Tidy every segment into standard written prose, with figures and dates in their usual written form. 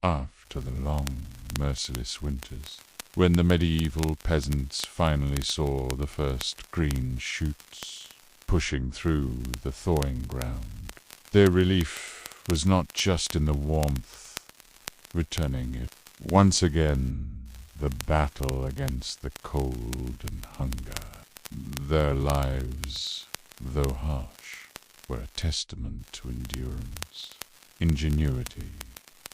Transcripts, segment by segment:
After the long, merciless winters, when the medieval peasants finally saw the first green shoots pushing through the thawing ground, their relief was not just in the warmth returning. It once again the battle against the cold and hunger. Their lives, though harsh, were a testament to endurance, ingenuity,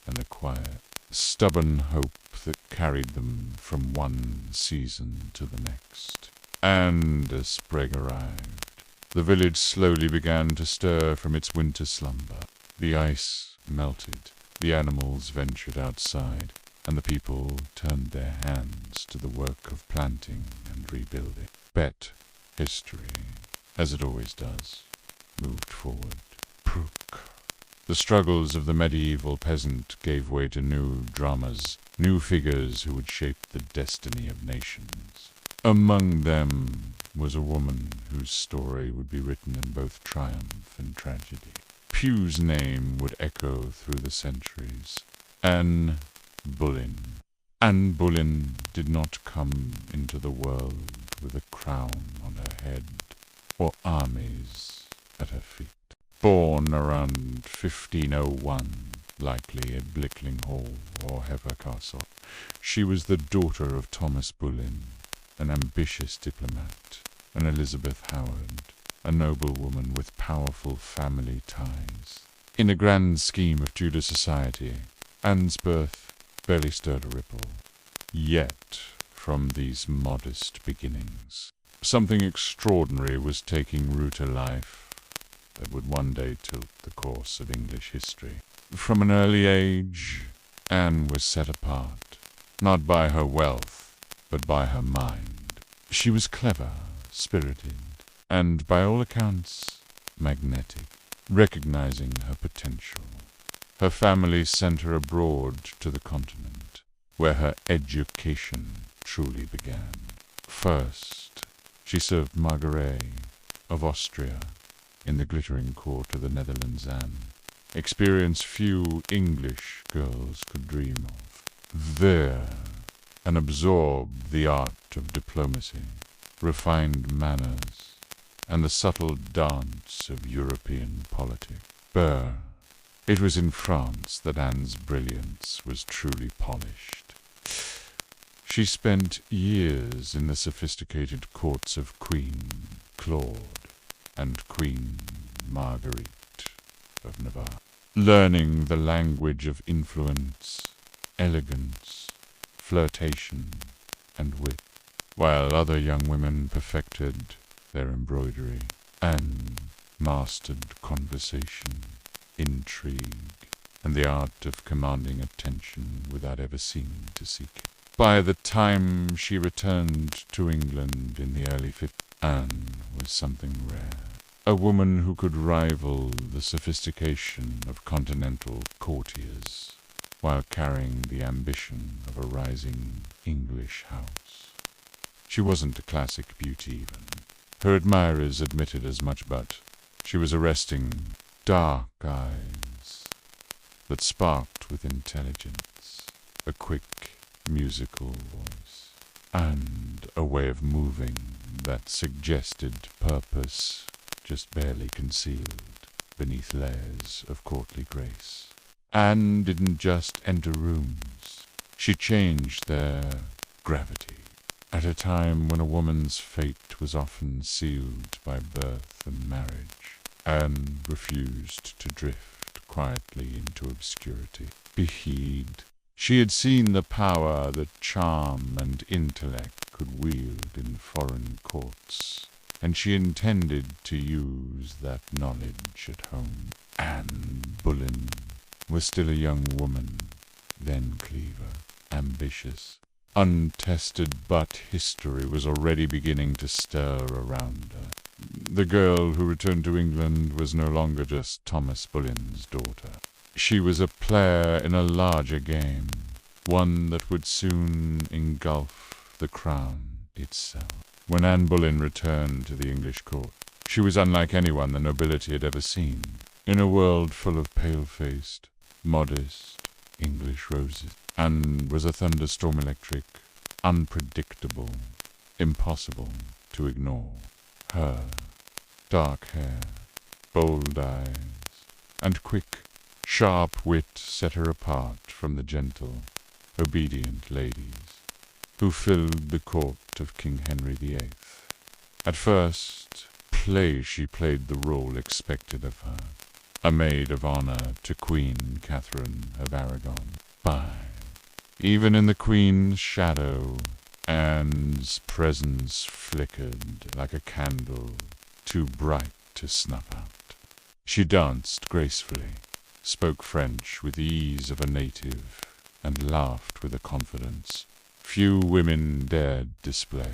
and a quiet, stubborn hope that carried them from one season to the next. And as spring arrived, the village slowly began to stir from its winter slumber. The ice melted, the animals ventured outside, and the people turned their hands to the work of planting and rebuilding. But history, as it always does, moved forward. Prook. The struggles of the medieval peasant gave way to new dramas, new figures who would shape the destiny of nations. Among them was a woman whose story would be written in both triumph and tragedy. Pugh's name would echo through the centuries. Anne Boleyn. Anne Boleyn did not come into the world with a crown on her head or armies at her feet. Born around 1501, likely at Blickling Hall or Hever Castle, she was the daughter of Thomas Boleyn, an ambitious diplomat, and Elizabeth Howard, a noblewoman with powerful family ties. In the grand scheme of Tudor society, Anne's birth barely stirred a ripple. Yet, from these modest beginnings, something extraordinary was taking root in life that would one day tilt the course of English history. From an early age, Anne was set apart, not by her wealth, but by her mind. She was clever, spirited, and by all accounts, magnetic. Recognizing her potential, her family sent her abroad to the continent, where her education truly began. First, she served Margaret of Austria in the glittering court of the Netherlands Anne, experience few English girls could dream of. There, and absorbed the art of diplomacy, refined manners, and the subtle dance of European politics. It was in France that Anne's brilliance was truly polished. She spent years in the sophisticated courts of Queen Claude and Queen Marguerite of Navarre, learning the language of influence, elegance, flirtation, and wit, while other young women perfected their embroidery and mastered conversation, intrigue, and the art of commanding attention without ever seeming to seek it. By the time she returned to England in the early 50s, Anne was something rare. A woman who could rival the sophistication of continental courtiers, while carrying the ambition of a rising English house. She wasn't a classic beauty even. Her admirers admitted as much, but she was arresting, dark eyes that sparked with intelligence, a quick, musical voice, and a way of moving that suggested purpose just barely concealed beneath layers of courtly grace. Anne didn't just enter rooms, she changed their gravity. At a time when a woman's fate was often sealed by birth and marriage, Anne refused to drift quietly into obscurity. Beheed, she had seen the power that charm and intellect could wield in foreign courts, and she intended to use that knowledge at home. Anne Boleyn was still a young woman, then Cleaver, ambitious, untested, but history was already beginning to stir around her. The girl who returned to England was no longer just Thomas Boleyn's daughter. She was a player in a larger game, one that would soon engulf the crown itself. When Anne Boleyn returned to the English court, she was unlike anyone the nobility had ever seen. In a world full of pale-faced, modest, English roses. And was a thunderstorm electric, unpredictable, impossible to ignore. Her dark hair, bold eyes, and quick, sharp wit set her apart from the gentle, obedient ladies who filled the court of King Henry VIII. At first, she played the role expected of her, a maid of honor to Queen Catherine of Aragon. Even in the Queen's shadow, Anne's presence flickered like a candle too bright to snuff out. She danced gracefully, spoke French with the ease of a native, and laughed with a confidence few women dared display.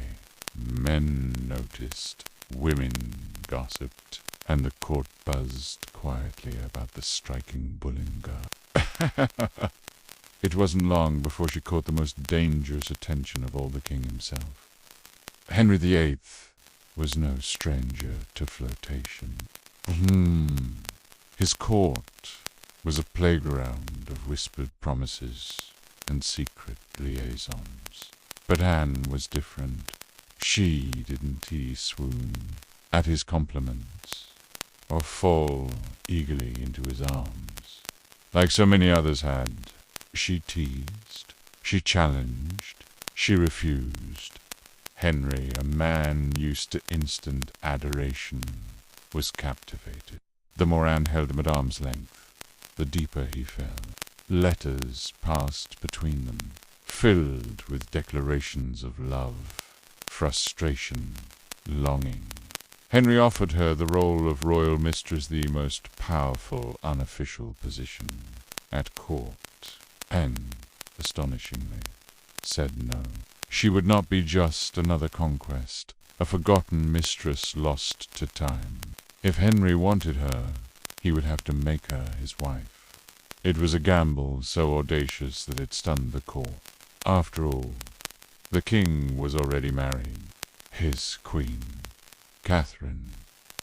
Men noticed, women gossiped, and the court buzzed quietly about the striking Bullinger. It wasn't long before she caught the most dangerous attention of all the king himself. Henry VIII was no stranger to flirtation. His court was a playground of whispered promises and secret liaisons. But Anne was different. She didn't swoon at his compliments or fall eagerly into his arms, like so many others had. She teased, she challenged, she refused. Henry, a man used to instant adoration, was captivated. The more Anne held him at arm's length, the deeper he fell. Letters passed between them, filled with declarations of love, frustration, longing. Henry offered her the role of royal mistress, the most powerful unofficial position at court, and, astonishingly, said no. She would not be just another conquest, a forgotten mistress lost to time. If Henry wanted her, he would have to make her his wife. It was a gamble so audacious that it stunned the court. After all, the king was already married. His queen, Catherine,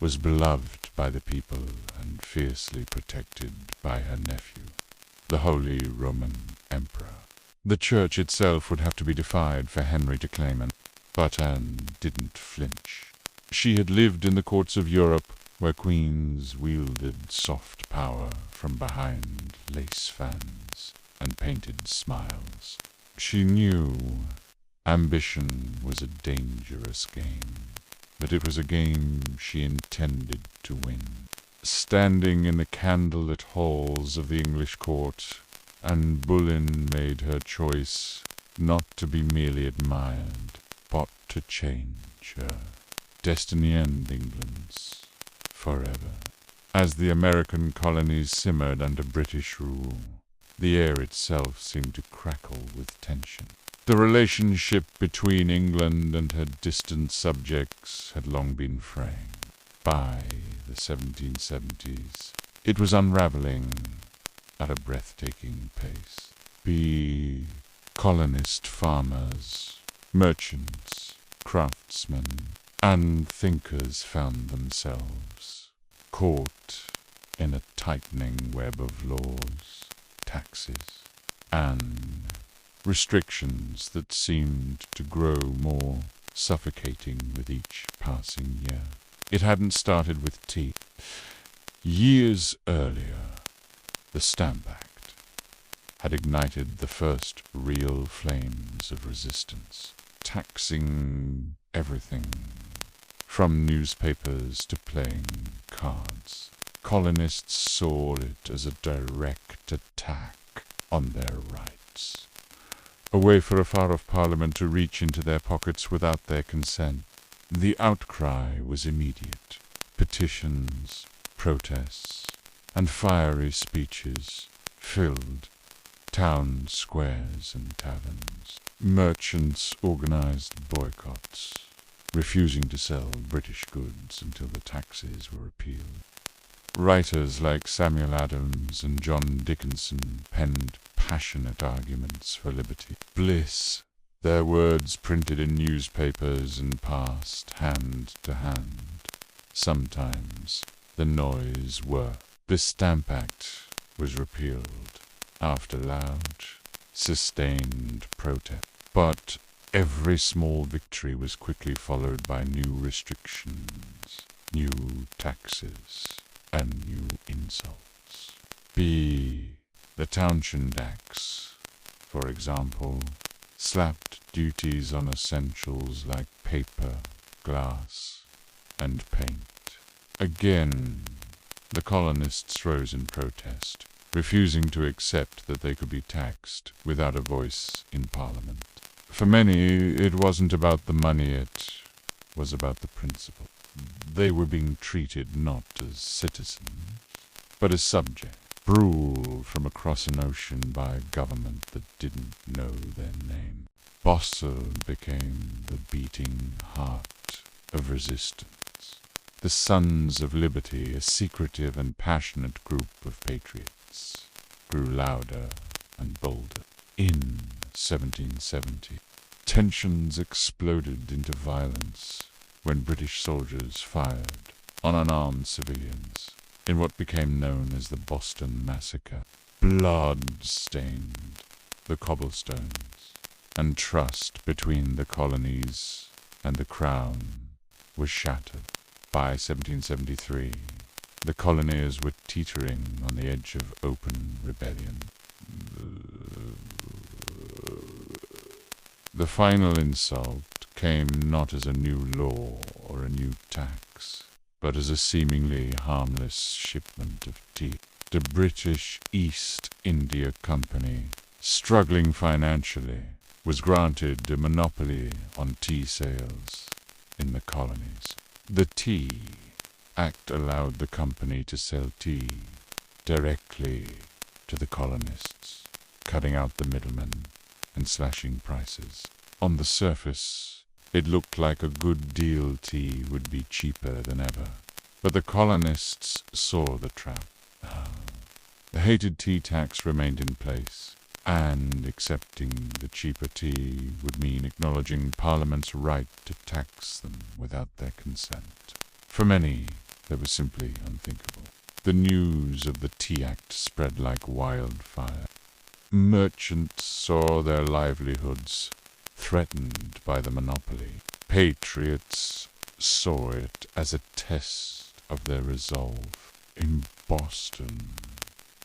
was beloved by the people and fiercely protected by her nephew, the Holy Roman Emperor. The church itself would have to be defied for Henry to claim it, but Anne didn't flinch. She had lived in the courts of Europe, where queens wielded soft power from behind lace fans and painted smiles. She knew ambition was a dangerous game, but it was a game she intended to win. Standing in the candlelit halls of the English court, Anne Boleyn made her choice not to be merely admired, but to change her destiny and England's forever. As the American colonies simmered under British rule, the air itself seemed to crackle with tension. The relationship between England and her distant subjects had long been fraying. By the 1770s, it was unraveling at a breathtaking pace. Be colonist farmers, merchants, craftsmen, and thinkers found themselves caught in a tightening web of laws, taxes, and restrictions that seemed to grow more suffocating with each passing year. It hadn't started with tea. Years earlier, the Stamp Act had ignited the first real flames of resistance, taxing everything from newspapers to playing cards. Colonists saw it as a direct attack on their rights, a way for a far-off parliament to reach into their pockets without their consent. The outcry was immediate. Petitions, protests, and fiery speeches filled town squares and taverns. Merchants organized boycotts, refusing to sell British goods until the taxes were repealed. Writers like Samuel Adams and John Dickinson penned passionate arguments for liberty. Bliss, their words printed in newspapers and passed hand to hand. Sometimes the noise worked. The Stamp Act was repealed. after loud, sustained protest. But every small victory was quickly followed by new restrictions, new taxes, and new insults. The Townshend Acts, for example, slapped duties on essentials like paper, glass, and paint. Again, the colonists rose in protest, refusing to accept that they could be taxed without a voice in Parliament. For many, it wasn't about the money, it was about the principle. They were being treated not as citizens, but as subjects, ruled from across an ocean by a government that didn't know their name. Boston became the beating heart of resistance. The Sons of Liberty, a secretive and passionate group of patriots, grew louder and bolder. In 1770, tensions exploded into violence when British soldiers fired on unarmed civilians in what became known as the Boston Massacre. Blood stained the cobblestones, and trust between the colonies and the Crown was shattered. By 1773, the colonies were teetering on the edge of open rebellion. The final insult came not as a new law or a new tax, but as a seemingly harmless shipment of tea. The British East India Company, struggling financially, was granted a monopoly on tea sales in the colonies. The Tea Act allowed the company to sell tea directly to the colonists, cutting out the middlemen and slashing prices. On the surface, it looked like a good deal. Tea would be cheaper than ever, but the colonists saw the trap. The hated tea tax remained in place, and accepting the cheaper tea would mean acknowledging Parliament's right to tax them without their consent. For many, that was simply unthinkable. The news of the Tea Act spread like wildfire. Merchants saw their livelihoods threatened by the monopoly. Patriots saw it as a test of their resolve. In Boston,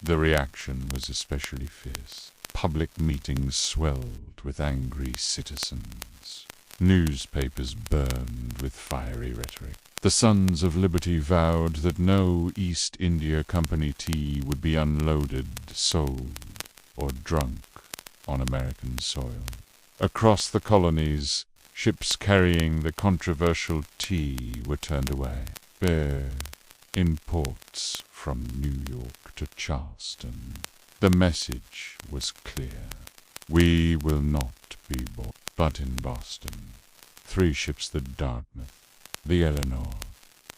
the reaction was especially fierce. Public meetings swelled with angry citizens. Newspapers burned with fiery rhetoric. The Sons of Liberty vowed that no East India Company tea would be unloaded, sold, or drunk on American soil. Across the colonies, ships carrying the controversial tea were turned away. In ports from New York to Charleston, the message was clear. We will not be bought. But in Boston, 3 ships, the Dartmouth, the Eleanor,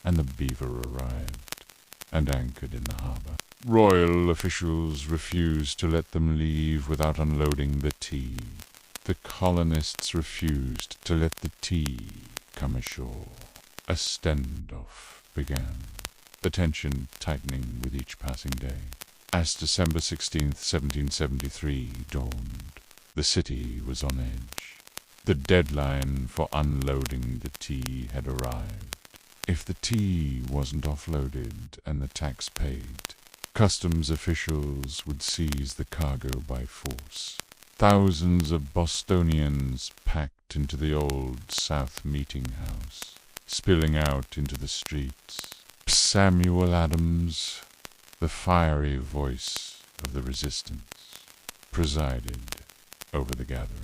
and the Beaver, arrived and anchored in the harbor. Royal officials refused to let them leave without unloading the tea. The colonists refused to let the tea come ashore. A standoff began, the tension tightening with each passing day. As December 16th, 1773 dawned, the city was on edge. The deadline for unloading the tea had arrived. If the tea wasn't offloaded and the tax paid, customs officials would seize the cargo by force. Thousands of Bostonians packed into the Old South Meeting House, spilling out into the streets. Samuel Adams, the fiery voice of the resistance, presided over the gathering.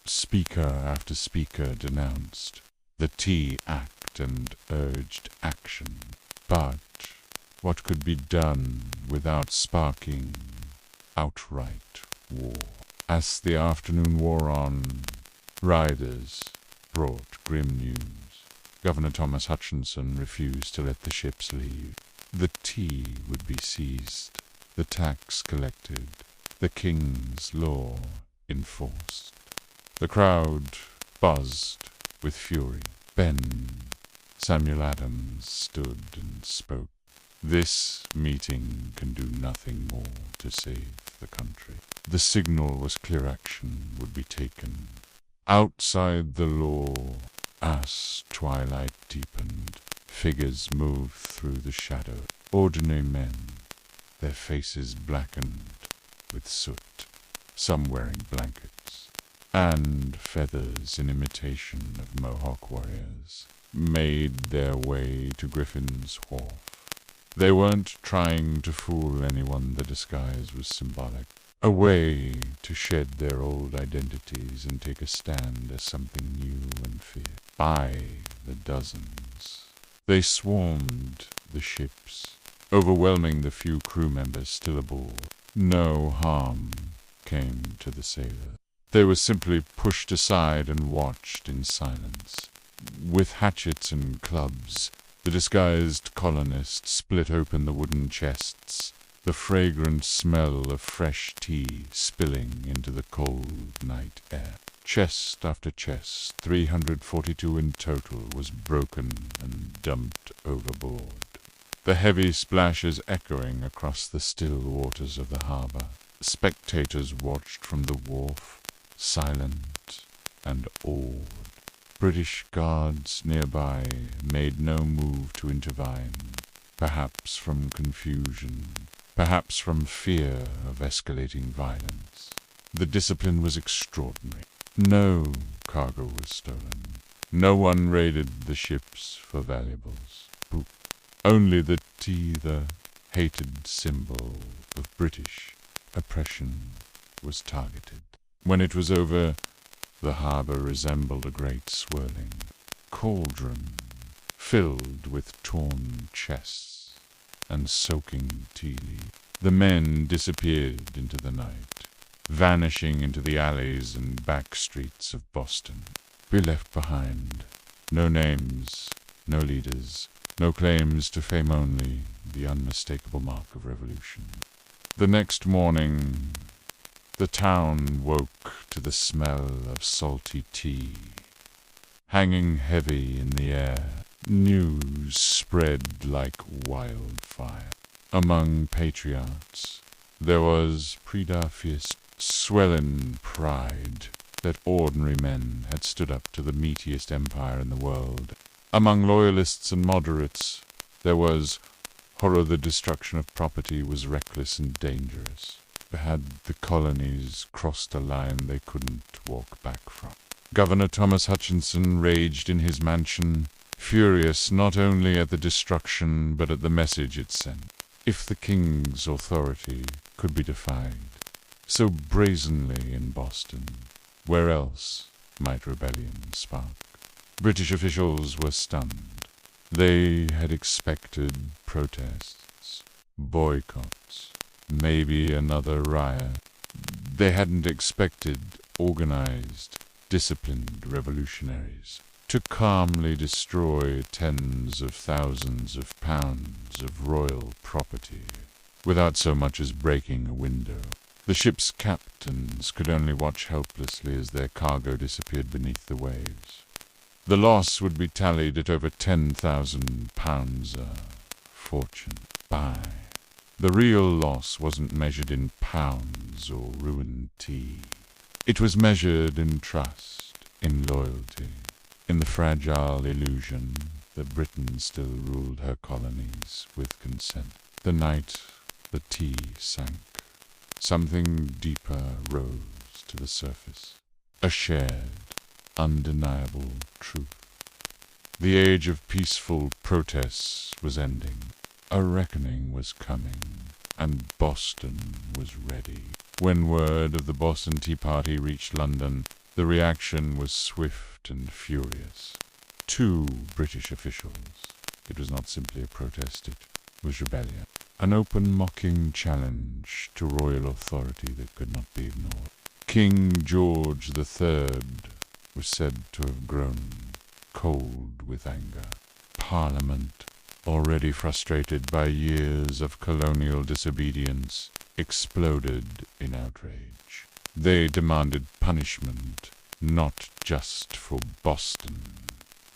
Speaker after speaker denounced the Tea Act and urged action. But what could be done without sparking outright war? As the afternoon wore on, riders brought grim news. Governor Thomas Hutchinson refused to let the ships leave. The tea would be seized, the tax collected, the king's law enforced. The crowd buzzed with fury. Samuel Adams stood and spoke. This meeting can do nothing more to save the country. The signal was clear: action would be taken. Outside the law, as twilight deepened, figures moved through the shadow. Ordinary men, their faces blackened with soot, some wearing blankets and feathers in imitation of Mohawk warriors, made their way to Griffin's Wharf. They weren't trying to fool anyone. The disguise was symbolic, a way to shed their old identities and take a stand as something new and feared. By the dozens, they swarmed the ships, overwhelming the few crew members still aboard. No harm came to the sailors. They were simply pushed aside and watched in silence. With hatchets and clubs, the disguised colonists split open the wooden chests, the fragrant smell of fresh tea spilling into the cold night air. Chest after chest, 342 in total, was broken and dumped overboard, the heavy splashes echoing across the still waters of the harbor. Spectators watched from the wharf, silent and awed. British guards nearby made no move to intervene, perhaps from confusion, perhaps from fear of escalating violence. The discipline was extraordinary. No cargo was stolen. No one raided the ships for valuables. Only the tea, the hated symbol of British oppression, was targeted. When it was over, the harbor resembled a great swirling cauldron filled with torn chests and soaking tea leaves. The men disappeared into the night, vanishing into the alleys and back streets of Boston. We left behind no names, no leaders, no claims to fame, only the unmistakable mark of revolution. The next morning, the town woke to the smell of salty tea, hanging heavy in the air. News spread like wildfire. Among patriots, there was predafious, swelling pride that ordinary men had stood up to the meatiest empire in the world. Among loyalists and moderates, there was horror. The destruction of property was reckless and dangerous. Had the colonies crossed a line they couldn't walk back from? Governor Thomas Hutchinson raged in his mansion, furious not only at the destruction but at the message it sent. If the king's authority could be defied so brazenly in Boston, where else might rebellion spark? British officials were stunned. They had expected protests, boycotts, maybe another riot. They hadn't expected organized, disciplined revolutionaries to calmly destroy tens of thousands of pounds of royal property without so much as breaking a window. The ship's captains could only watch helplessly as their cargo disappeared beneath the waves. The loss would be tallied at over £10,000, a fortune. The real loss wasn't measured in pounds or ruined tea. It was measured in trust, in loyalty, in the fragile illusion that Britain still ruled her colonies with consent. The night the tea sank, something deeper rose to the surface. A shared, undeniable truth. The age of peaceful protests was ending. A reckoning was coming, and Boston was ready. When word of the Boston Tea Party reached London, the reaction was swift and furious. 2 British officials. It was not simply a protest, it was rebellion. An open, mocking challenge to royal authority that could not be ignored. King George III was said to have grown cold with anger. Parliament, already frustrated by years of colonial disobedience, exploded in outrage. They demanded punishment, not just for Boston,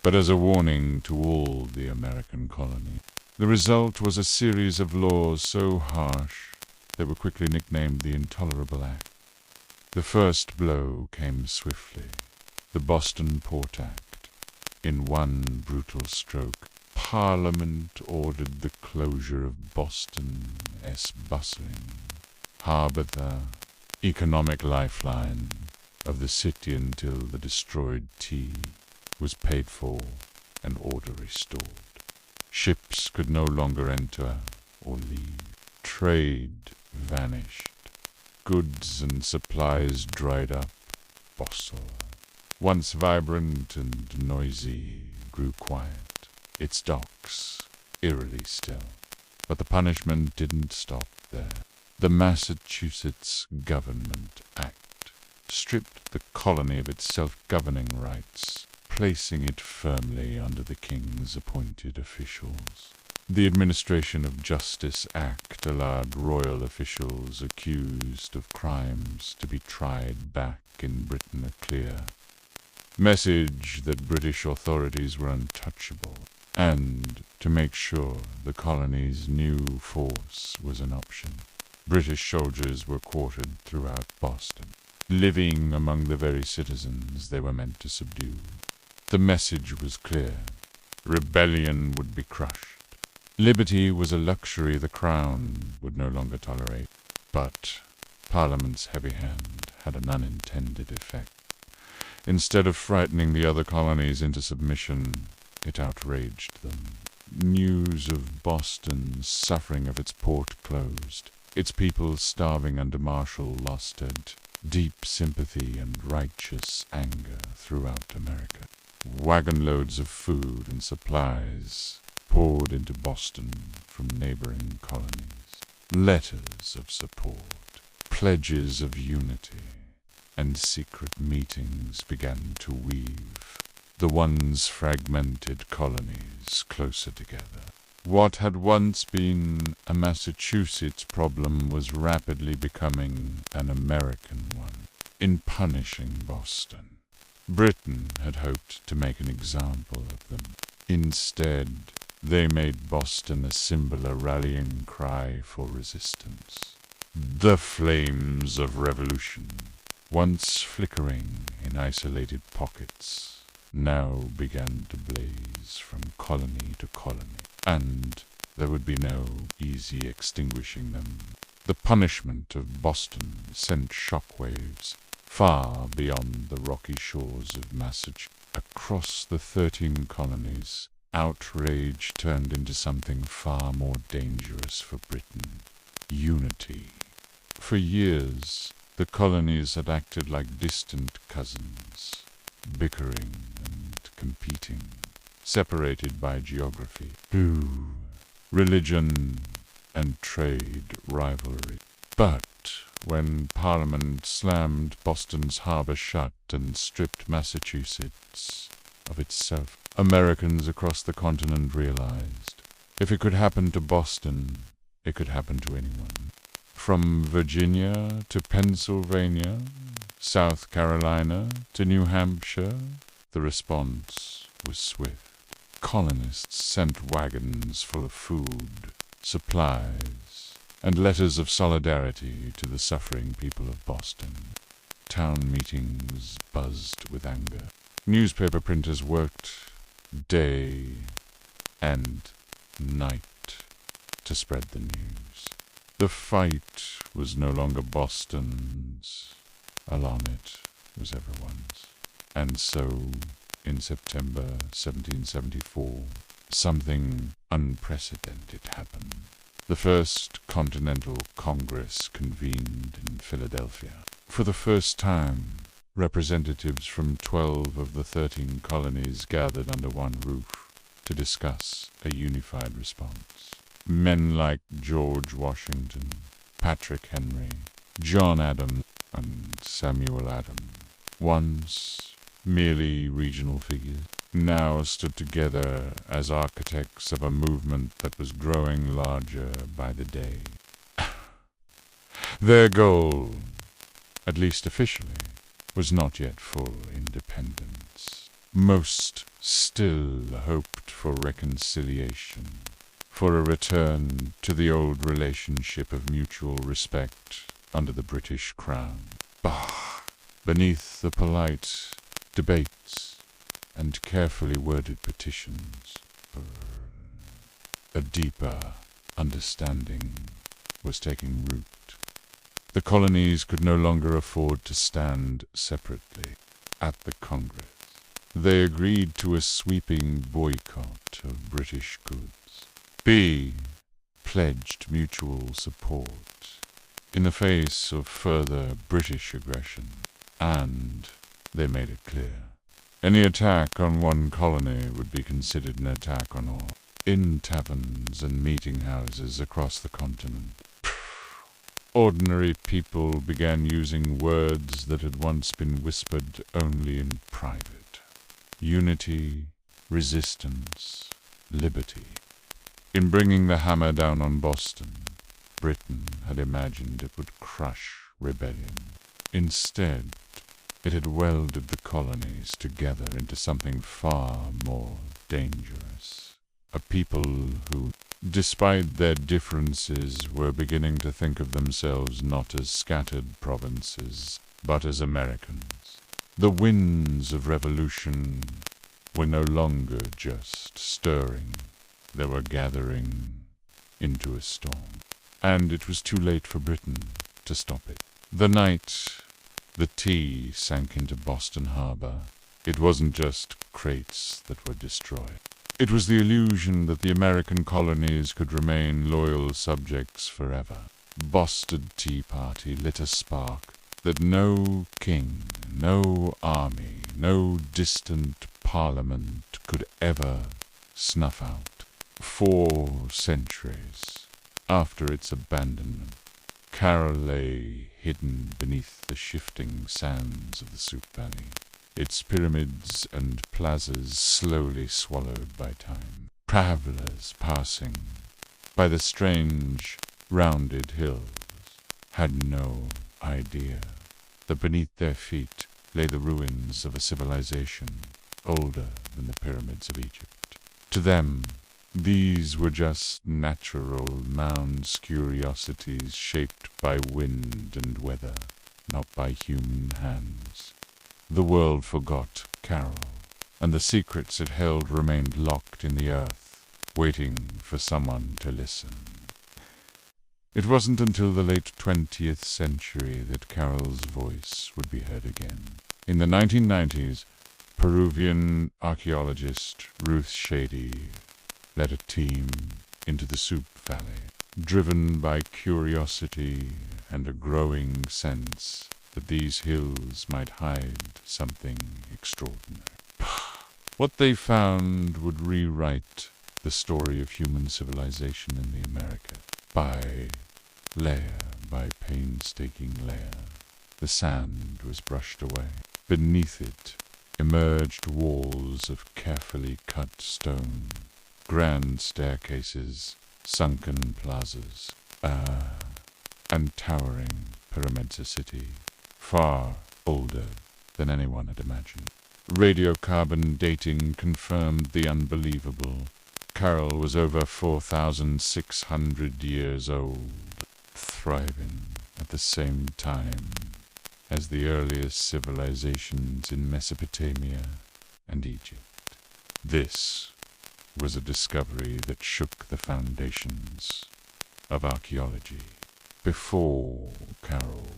but as a warning to all the American colonies. The result was a series of laws so harsh they were quickly nicknamed the Intolerable Act. The first blow came swiftly, the Boston Port Act. In one brutal stroke, Parliament ordered the closure of Boston's bustling harbour, the economic lifeline of the city, until the destroyed tea was paid for and order restored. Ships could no longer enter or leave. Trade vanished. Goods and supplies dried up. Boston, once vibrant and noisy, grew quiet, its docks eerily still. But the punishment didn't stop there. The Massachusetts Government Act stripped the colony of its self-governing rights, placing it firmly under the king's appointed officials. The Administration of Justice Act allowed royal officials accused of crimes to be tried back in Britain, a clear message that British authorities were untouchable, and to make sure the colony's new force was an option. British soldiers were quartered throughout Boston, living among the very citizens they were meant to subdue. The message was clear. Rebellion would be crushed. Liberty was a luxury the Crown would no longer tolerate. But Parliament's heavy hand had an unintended effect. Instead of frightening the other colonies into submission, it outraged them. News of Boston's suffering of its port closed, its people starving under martial law, stirred deep sympathy and righteous anger throughout America. Wagon loads of food and supplies poured into Boston from neighboring colonies. Letters of support, pledges of unity, and secret meetings began to weave the once fragmented colonies closer together. What had once been a Massachusetts problem was rapidly becoming an American one. In punishing Boston, Britain had hoped to make an example of them. Instead, they made Boston a symbol, a rallying cry for resistance. The flames of revolution, once flickering in isolated pockets, now began to blaze from colony to colony, and there would be no easy extinguishing them. The punishment of Boston sent shockwaves far beyond the rocky shores of Massachusetts. Across the 13 colonies, outrage turned into something far more dangerous for Britain: unity. For years, the colonies had acted like distant cousins, bickering and competing, separated by geography, religion, and trade rivalry. But when Parliament slammed Boston's harbor shut and stripped Massachusetts of itself, Americans across the continent realized if it could happen to Boston, it could happen to anyone. From Virginia to Pennsylvania, South Carolina to New Hampshire, the response was swift. Colonists sent wagons full of food, supplies, and letters of solidarity to the suffering people of Boston. Town meetings buzzed with anger. Newspaper printers worked day and night to spread the news. The fight was no longer Boston's. Along it was everyone's. And so, in September 1774, something unprecedented happened. The First Continental Congress convened in Philadelphia. For the first time, representatives from 12 of the 13 colonies gathered under one roof to discuss a unified response. Men like George Washington, Patrick Henry, John Adams, and Samuel Adams, once merely regional figures, now stood together as architects of a movement that was growing larger by the day. Their goal, at least officially, was not yet full independence. Most still hoped for reconciliation, for a return to the old relationship of mutual respect under the British Crown. Bah! Beneath the polite debates and carefully worded petitions, a deeper understanding was taking root. The colonies could no longer afford to stand separately. At the Congress, they agreed to a sweeping boycott of British goods. B pledged mutual support in the face of further British aggression, and they made it clear any attack on one colony would be considered an attack on all. In taverns and meeting houses across the continent, ordinary people began using words that had once been whispered only in private. Unity, resistance, liberty. In bringing the hammer down on Boston, Britain had imagined it would crush rebellion. Instead, it had welded the colonies together into something far more dangerous. A people who, despite their differences, were beginning to think of themselves not as scattered provinces, but as Americans. The winds of revolution were no longer just stirring, they were gathering into a storm. And it was too late for Britain to stop it. The night the tea sank into Boston Harbor, it wasn't just crates that were destroyed. It was the illusion that the American colonies could remain loyal subjects forever. Boston Tea Party lit a spark that no king, no army, no distant parliament could ever snuff out. 4 centuries after its abandonment, Carroll lay hidden beneath the shifting sands of the Soup Valley, its pyramids and plazas slowly swallowed by time. Travelers passing by the strange, rounded hills had no idea that beneath their feet lay the ruins of a civilization older than the pyramids of Egypt. To them, these were just natural mounds, curiosities shaped by wind and weather, not by human hands. The world forgot Carroll, and the secrets it held remained locked in the earth, waiting for someone to listen. It wasn't until the late 20th century that Carroll's voice would be heard again. In the 1990s, Peruvian archaeologist Ruth Shady led a team into the Soup Valley, driven by curiosity and a growing sense that these hills might hide something extraordinary. What they found would rewrite the story of human civilization in the Americas. By painstaking layer, the sand was brushed away. Beneath it emerged walls of carefully cut stone, grand staircases, sunken plazas, and towering pyramids, a city far older than anyone had imagined. Radiocarbon dating confirmed the unbelievable. Carroll was over 4,600 years old, thriving at the same time as the earliest civilizations in Mesopotamia and Egypt. This was a discovery that shook the foundations of archaeology. Before Carroll,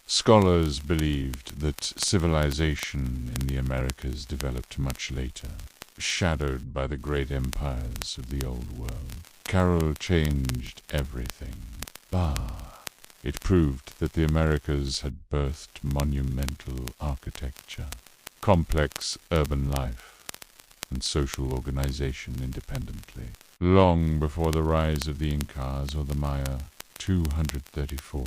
scholars believed that civilization in the Americas developed much later, shadowed by the great empires of the Old World. Carroll changed everything. It proved that the Americas had birthed monumental architecture, complex urban life, and social organization independently. Long before the rise of the Incas or the Maya, 234,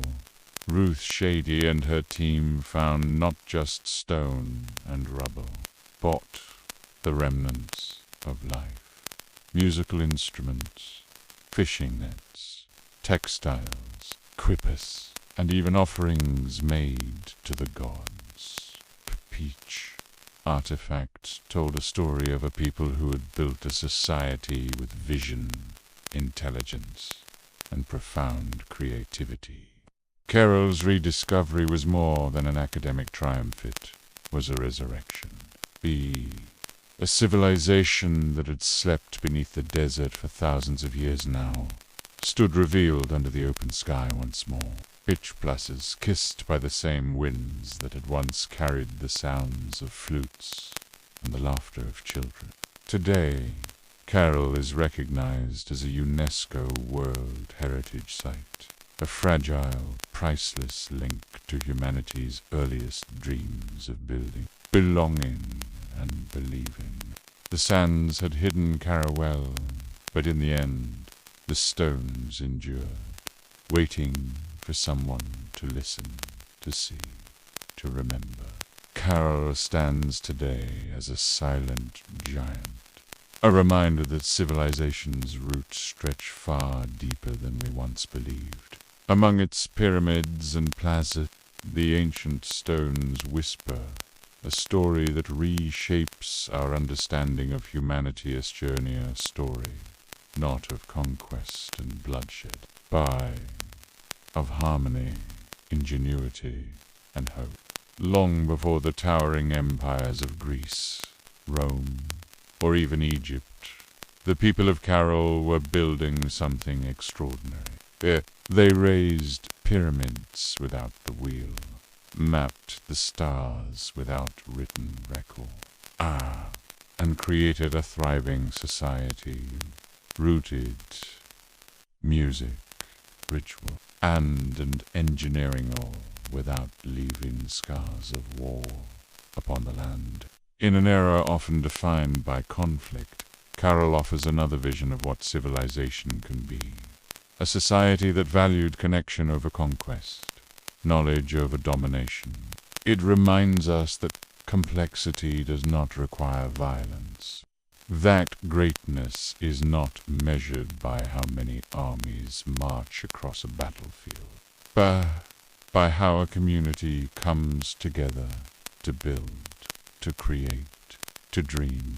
Ruth Shady and her team found not just stone and rubble, but the remnants of life. Musical instruments, fishing nets, textiles, quippus, and even offerings made to the gods. Each artifact told a story of a people who had built a society with vision intelligence, and profound creativity. Carroll's rediscovery was more than an academic triumph. It was a resurrection. A civilization that had slept beneath the desert for thousands of years now stood revealed under the open sky once more. Pitch pluses kissed by the same winds that had once carried the sounds of flutes and the laughter of children. Today, Carroll is recognized as a UNESCO World Heritage Site, a fragile, priceless link to humanity's earliest dreams of building, belonging, and believing. The sands had hidden Carawell, but in the end, the stones endured, waiting for someone to listen, to see, to remember. Carroll stands today as a silent giant, a reminder that civilization's roots stretch far deeper than we once believed. Among its pyramids and plazas, the ancient stones whisper a story that reshapes our understanding of humanity, a journey, a story, not of conquest and bloodshed, but of harmony, ingenuity, and hope. Long before the towering empires of Greece, Rome, or even Egypt, the people of Carroll were building something extraordinary. They raised pyramids without the wheel, mapped the stars without written record, and created a thriving society rooted music, ritual, and engineering, all without leaving scars of war upon the land. In an era often defined by conflict, Carroll offers another vision of what civilization can be. A society that valued connection over conquest, knowledge over domination. It reminds us that complexity does not require violence. That greatness is not measured by how many armies march across a battlefield, but by how a community comes together to build, to create, to dream.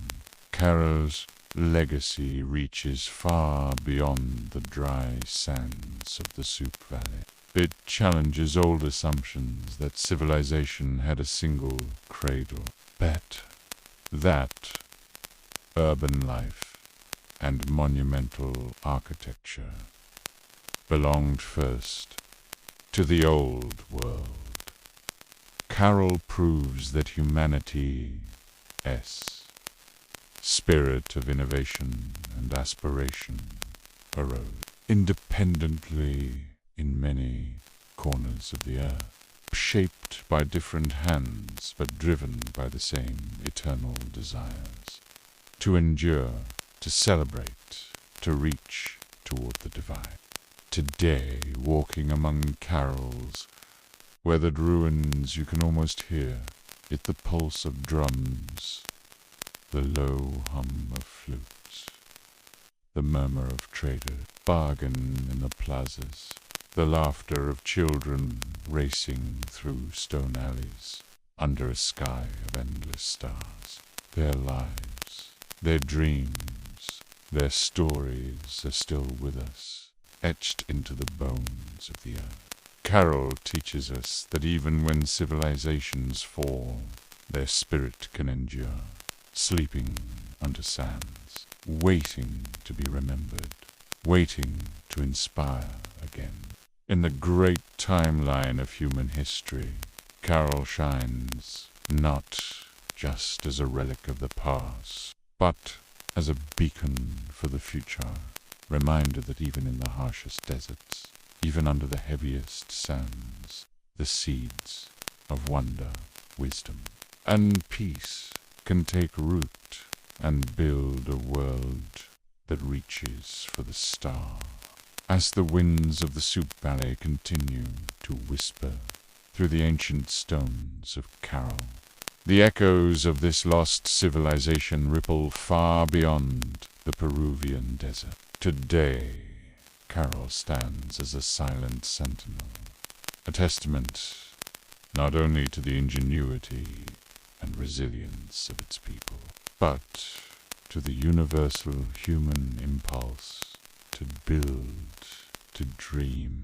Carroll's legacy reaches far beyond the dry sands of the Soup Valley. It challenges old assumptions that civilization had a single cradle, that urban life and monumental architecture belonged first to the old world. Carroll proves that humanity's spirit of innovation and aspiration arose independently in many corners of the earth, shaped by different hands but driven by the same eternal desires. To endure, to celebrate, to reach toward the divine. Today, walking among Carroll's weathered ruins, you can almost hear it, the pulse of drums, the low hum of flutes, the murmur of traders, bargain in the plazas, the laughter of children racing through stone alleys under a sky of endless stars. Their lives, their dreams, their stories are still with us, etched into the bones of the earth. Carroll teaches us that even when civilizations fall, their spirit can endure, sleeping under sands, waiting to be remembered, waiting to inspire again. In the great timeline of human history, Carroll shines not just as a relic of the past, but as a beacon for the future, reminder that even in the harshest deserts, even under the heaviest sands, the seeds of wonder, wisdom, and peace can take root and build a world that reaches for the star. As the winds of the Soup Valley continue to whisper through the ancient stones of Carroll, the echoes of this lost civilization ripple far beyond the Peruvian desert. Today, Carroll stands as a silent sentinel, a testament not only to the ingenuity and resilience of its people, but to the universal human impulse to to build, to dream,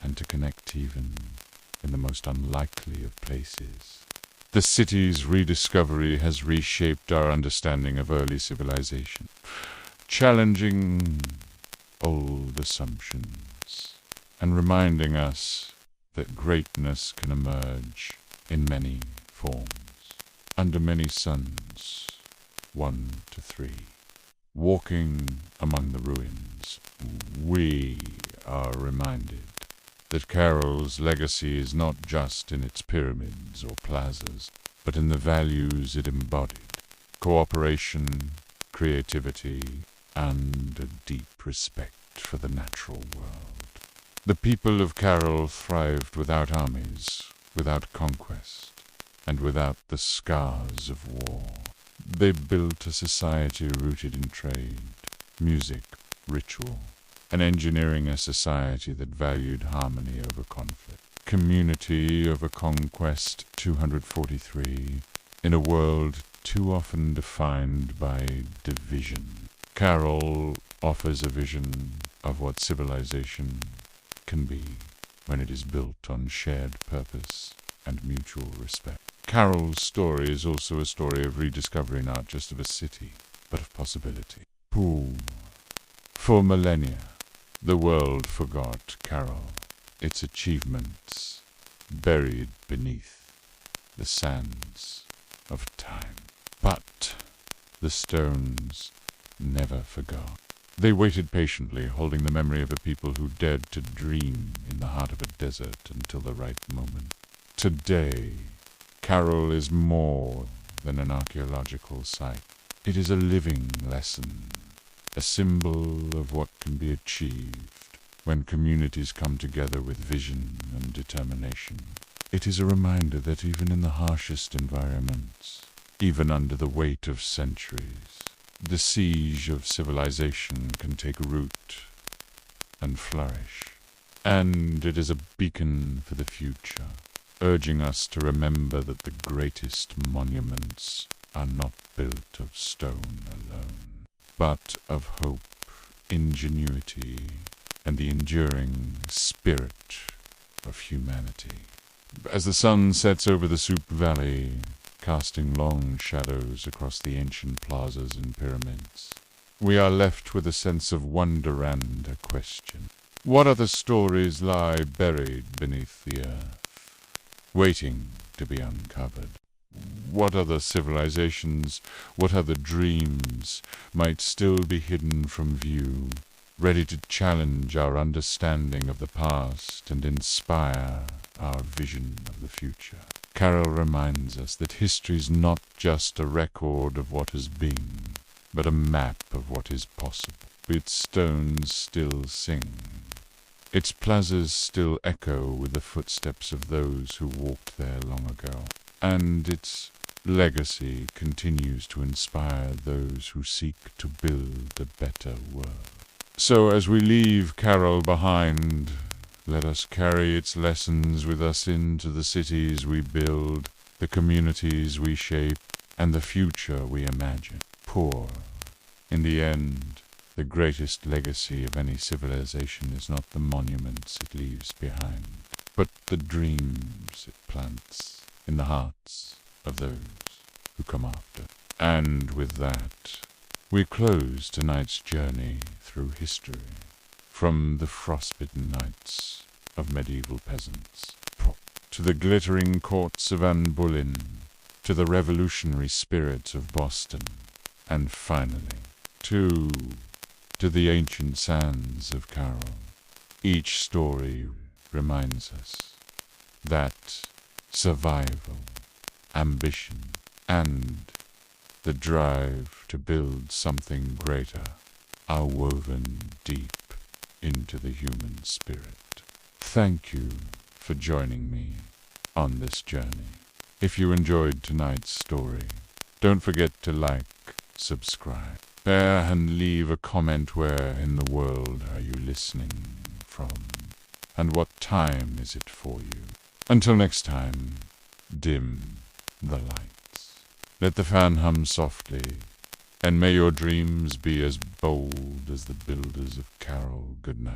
and to connect even in the most unlikely of places. The city's rediscovery has reshaped our understanding of early civilization, challenging old assumptions and reminding us that greatness can emerge in many forms, under many suns, 1 to 3. Walking among the ruins, we are reminded that Carroll's legacy is not just in its pyramids or plazas, but in the values it embodied: cooperation, creativity, and a deep respect for the natural world. The people of Carroll thrived without armies, without conquest, and without the scars of war. They built a society rooted in trade, music, ritual, and engineering, a society that valued harmony over conflict, community over conquest. 243, in a world too often defined by division. Carroll offers a vision of what civilization can be when it is built on shared purpose and mutual respect. Carroll's story is also a story of rediscovery, not just of a city, but of possibility. For millennia, the world forgot Carroll, its achievements buried beneath the sands of time. But the stones never forgot. They waited patiently, holding the memory of a people who dared to dream in the heart of a desert until the right moment. Today, Carroll is more than an archaeological site. It is a living lesson, a symbol of what can be achieved when communities come together with vision and determination. It is a reminder that even in the harshest environments, even under the weight of centuries, the siege of civilization can take root and flourish. And it is a beacon for the future, urging us to remember that the greatest monuments are not built of stone alone, but of hope, ingenuity, and the enduring spirit of humanity. As the sun sets over the Soup Valley, casting long shadows across the ancient plazas and pyramids, we are left with a sense of wonder and a question. What other stories lie buried beneath the earth, waiting to be uncovered? What other civilizations, what other dreams might still be hidden from view, ready to challenge our understanding of the past and inspire our vision of the future? Carroll reminds us that history is not just a record of what has been, but a map of what is possible. Its stones still sing. Its plazas still echo with the footsteps of those who walked there long ago. And its legacy continues to inspire those who seek to build a better world. So as we leave Carroll behind, let us carry its lessons with us into the cities we build, the communities we shape, and the future we imagine. In the end, the greatest legacy of any civilization is not the monuments it leaves behind, but the dreams it plants in the hearts of those who come after. And with that, we close tonight's journey through history, from the frostbitten nights of medieval peasants, to the glittering courts of Anne Boleyn, to the revolutionary spirit of Boston, and finally, to the ancient sands of Carroll. Each story reminds us that survival, ambition, and the drive to build something greater are woven deep into the human spirit. Thank you for joining me on this journey. If you enjoyed tonight's story, don't forget to like, subscribe, and leave a comment. Where in the world are you listening from? And what time is it for you? Until next time, dim the lights. Let the fan hum softly And may your dreams be as bold as the builders of Carol. Good night.